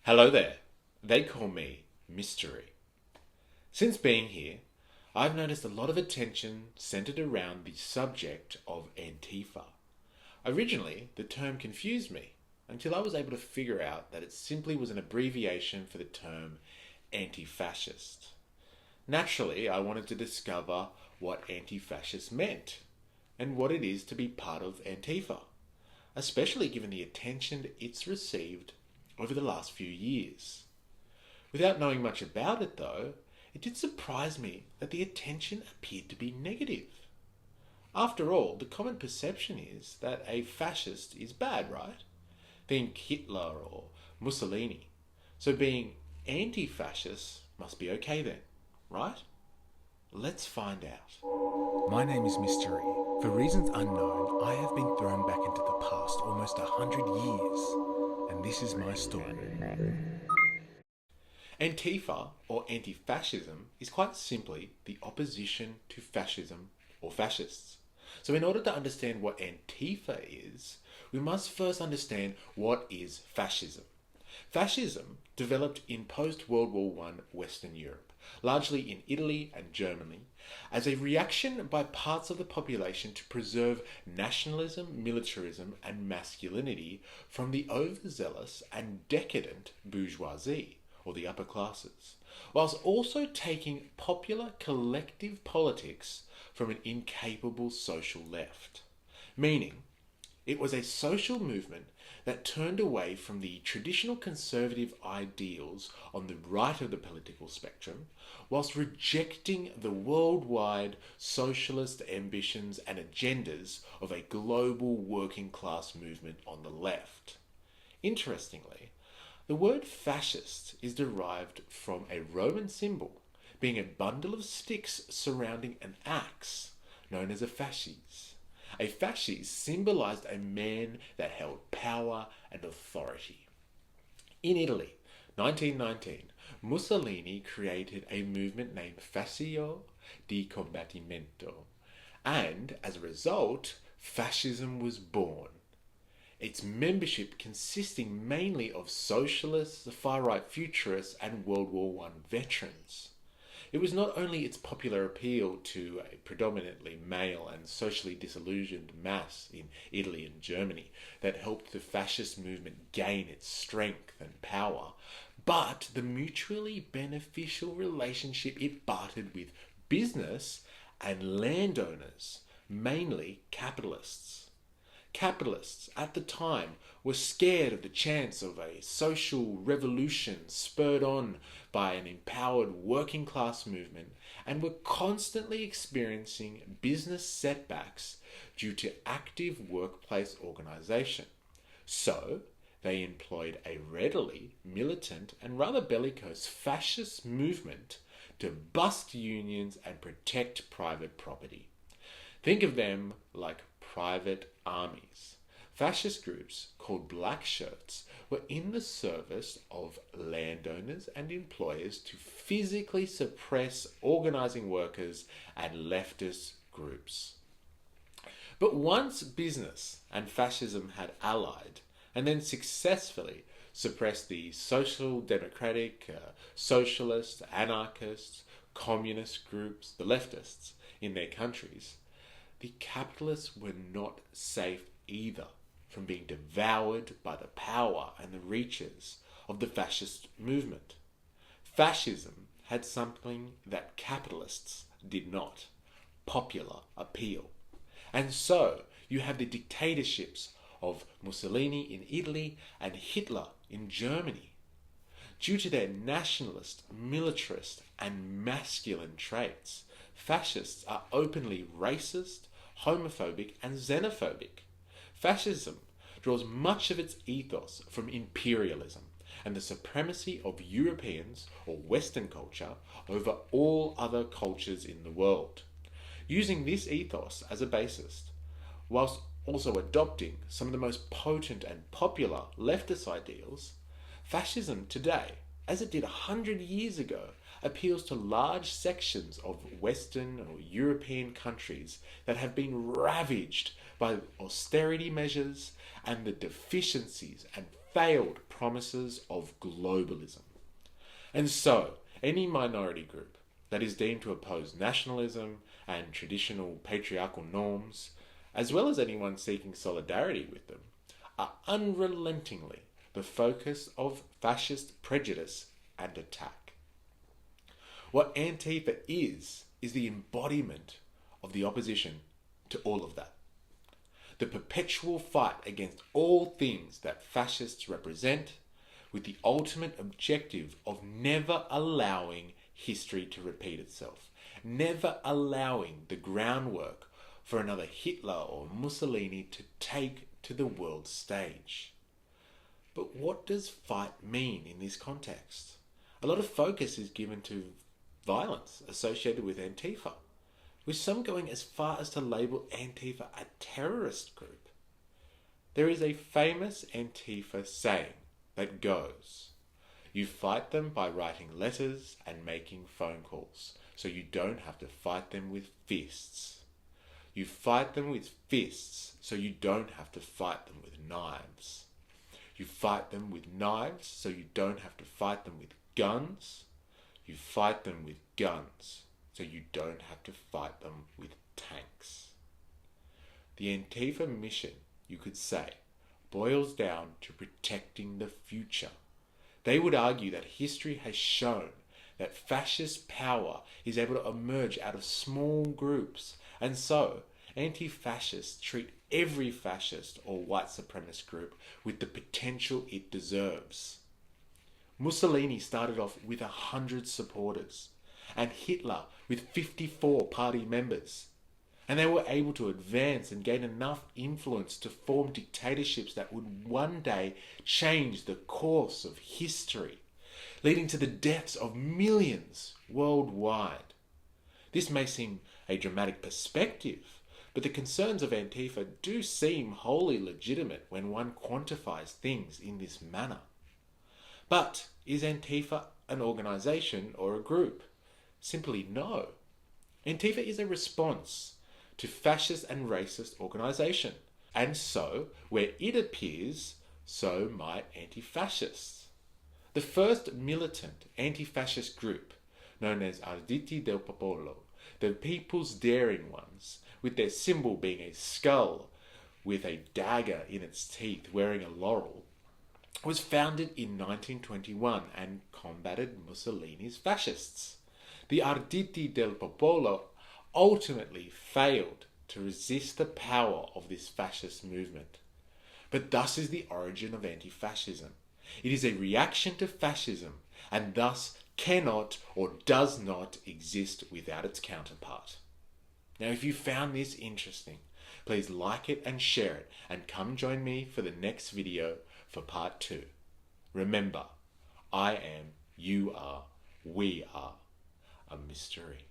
Hello there. They call me Mystery. Since being here, I've noticed a lot of attention centered around the subject of Antifa. Originally, the term confused me until I was able to figure out that it simply was an abbreviation for the term anti-fascist. Naturally, I wanted to discover what anti-fascist meant and what it is to be part of Antifa, especially given the attention it's received over the last few years. Without knowing much about it though, it did surprise me that the attention appeared to be negative. After all, the common perception is that a fascist is bad, right? Think Hitler or Mussolini. So being anti-fascist must be okay then, right? Let's find out. My name is Mystery. For reasons unknown, I have been thrown back into the past almost 100 years, and this is my story. Antifa, or anti-fascism, is quite simply the opposition to fascism or fascists. So in order to understand what Antifa is, we must first understand what is fascism. Fascism developed in post-World War I Western Europe, largely in Italy and Germany, as a reaction by parts of the population to preserve nationalism, militarism, and masculinity from the overzealous and decadent bourgeoisie, or the upper classes, whilst also taking popular collective politics from an incapable social left. Meaning, it was a social movement that turned away from the traditional conservative ideals on the right of the political spectrum, whilst rejecting the worldwide socialist ambitions and agendas of a global working class movement on the left. Interestingly, the word fascist is derived from a Roman symbol, being a bundle of sticks surrounding an axe, known as a fasces. A fasces symbolized a man that held power and authority. In Italy, 1919, Mussolini created a movement named Fascio di Combattimento, and as a result, fascism was born. Its membership consisting mainly of socialists, the far-right futurists, and World War I veterans. It was not only its popular appeal to a predominantly male and socially disillusioned mass in Italy and Germany that helped the fascist movement gain its strength and power, but the mutually beneficial relationship it bartered with business and landowners, mainly capitalists. Capitalists at the time were scared of the chance of a social revolution spurred on by an empowered working class movement and were constantly experiencing business setbacks due to active workplace organization. So, they employed a readily militant and rather bellicose fascist movement to bust unions and protect private property. Think of them like private armies. Fascist groups called black shirts were in the service of landowners and employers to physically suppress organizing workers and leftist groups. But once business and fascism had allied and then successfully suppressed the social democratic, socialist, anarchist, communist groups, the leftists, in their countries, the capitalists were not safe either from being devoured by the power and the reaches of the fascist movement. Fascism had something that capitalists did not: popular appeal. And so you have the dictatorships of Mussolini in Italy and Hitler in Germany. Due to their nationalist, militarist, and masculine traits, fascists are openly racist, homophobic, and xenophobic. Fascism draws much of its ethos from imperialism and the supremacy of Europeans or Western culture over all other cultures in the world. Using this ethos as a basis, whilst also adopting some of the most potent and popular leftist ideals, fascism today, as it did 100 years ago, appeals to large sections of Western or European countries that have been ravaged by austerity measures and the deficiencies and failed promises of globalism. And so, any minority group that is deemed to oppose nationalism and traditional patriarchal norms, as well as anyone seeking solidarity with them, are unrelentingly the focus of fascist prejudice and attack. What Antifa is the embodiment of the opposition to all of that. The perpetual fight against all things that fascists represent, with the ultimate objective of never allowing history to repeat itself, never allowing the groundwork for another Hitler or Mussolini to take to the world stage. But what does fight mean in this context? A lot of focus is given to violence associated with Antifa, with some going as far as to label Antifa a terrorist group. There is a famous Antifa saying that goes, "You fight them by writing letters and making phone calls, so you don't have to fight them with fists. You fight them with fists, so you don't have to fight them with knives. You fight them with knives, so you don't have to fight them with guns. You fight them with guns, so you don't have to fight them with tanks." The Antifa mission, you could say, boils down to protecting the future. They would argue that history has shown that fascist power is able to emerge out of small groups, and so anti-fascists treat every fascist or white supremacist group with the potential it deserves. Mussolini started off with 100 supporters, and Hitler with 54 party members. And they were able to advance and gain enough influence to form dictatorships that would one day change the course of history, leading to the deaths of millions worldwide. This may seem a dramatic perspective, but the concerns of Antifa do seem wholly legitimate when one quantifies things in this manner. But is Antifa an organization or a group? Simply no. Antifa is a response to fascist and racist organization. And so, where it appears, so might anti-fascists. The first militant anti-fascist group, known as Arditi del Popolo, the People's Daring Ones, with their symbol being a skull with a dagger in its teeth wearing a laurel, was founded in 1921 and combated Mussolini's fascists. The Arditi del Popolo ultimately failed to resist the power of this fascist movement. But thus is the origin of anti-fascism. It is a reaction to fascism, and thus cannot or does not exist without its counterpart. Now, if you found this interesting, please like it and share it, and come join me for the next video for part 2. Remember, I am, you are, we are a mystery.